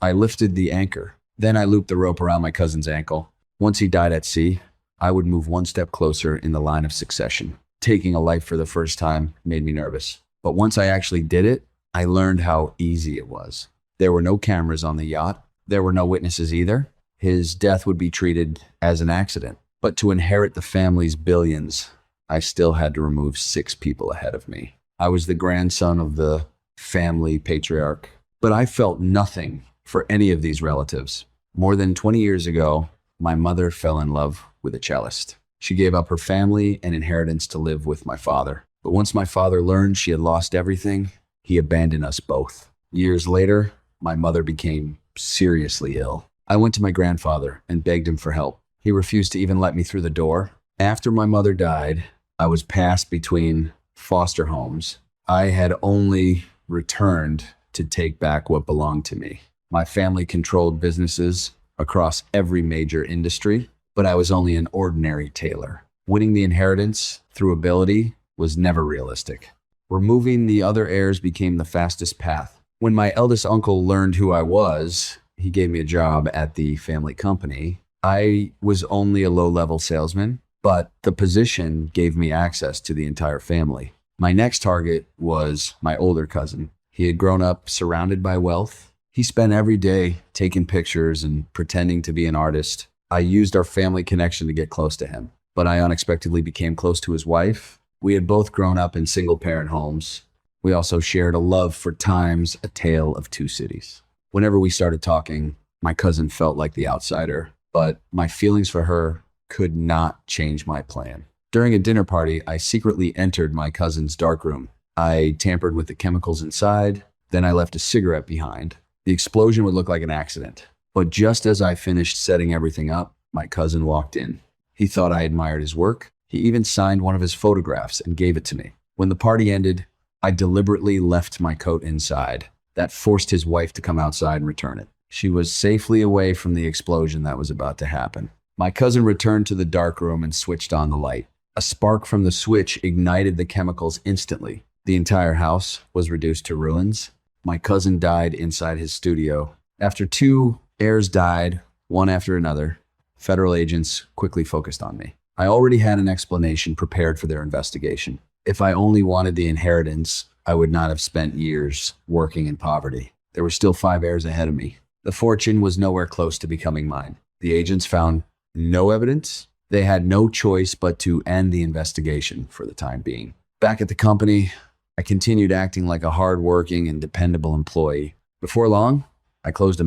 I lifted the anchor. Then I looped the rope around my cousin's ankle. Once he died at sea, I would move one step closer in the line of succession. Taking a life for the first time made me nervous. But once I actually did it, I learned how easy it was. There were no cameras on the yacht. There were no witnesses either. His death would be treated as an accident. But to inherit the family's billions, I still had to remove 6 people ahead of me. I was the grandson of the family patriarch. But I felt nothing for any of these relatives. More than 20 years ago, my mother fell in love with a cellist. She gave up her family and inheritance to live with my father. But once my father learned she had lost everything, he abandoned us both. Years later, my mother became seriously ill. I went to my grandfather and begged him for help. He refused to even let me through the door. After my mother died, I was passed between foster homes. I had only returned to take back what belonged to me. My family controlled businesses across every major industry, but I was only an ordinary tailor. Winning the inheritance through ability was never realistic. Removing the other heirs became the fastest path. When my eldest uncle learned who I was, he gave me a job at the family company. I was only a low-level salesman, but the position gave me access to the entire family. My next target was my older cousin. He had grown up surrounded by wealth. He spent every day taking pictures and pretending to be an artist. I used our family connection to get close to him, but I unexpectedly became close to his wife. We had both grown up in single-parent homes. We also shared a love for Times, A Tale of Two Cities. Whenever we started talking, my cousin felt like the outsider, but my feelings for her could not change my plan. During a dinner party, I secretly entered my cousin's darkroom. I tampered with the chemicals inside, then I left a cigarette behind. The explosion would look like an accident. But just as I finished setting everything up, my cousin walked in. He thought I admired his work. He even signed one of his photographs and gave it to me. When the party ended, I deliberately left my coat inside. That forced his wife to come outside and return it. She was safely away from the explosion that was about to happen. My cousin returned to the darkroom and switched on the light. A spark from the switch ignited the chemicals instantly. The entire house was reduced to ruins. My cousin died inside his studio. After 2 heirs died, one after another, federal agents quickly focused on me. I already had an explanation prepared for their investigation. If I only wanted the inheritance, I would not have spent years working in poverty. There were still 5 heirs ahead of me. The fortune was nowhere close to becoming mine. The agents found no evidence. They had no choice but to end the investigation for the time being. Back at the company, I continued acting like a hardworking and dependable employee. Before long, I closed a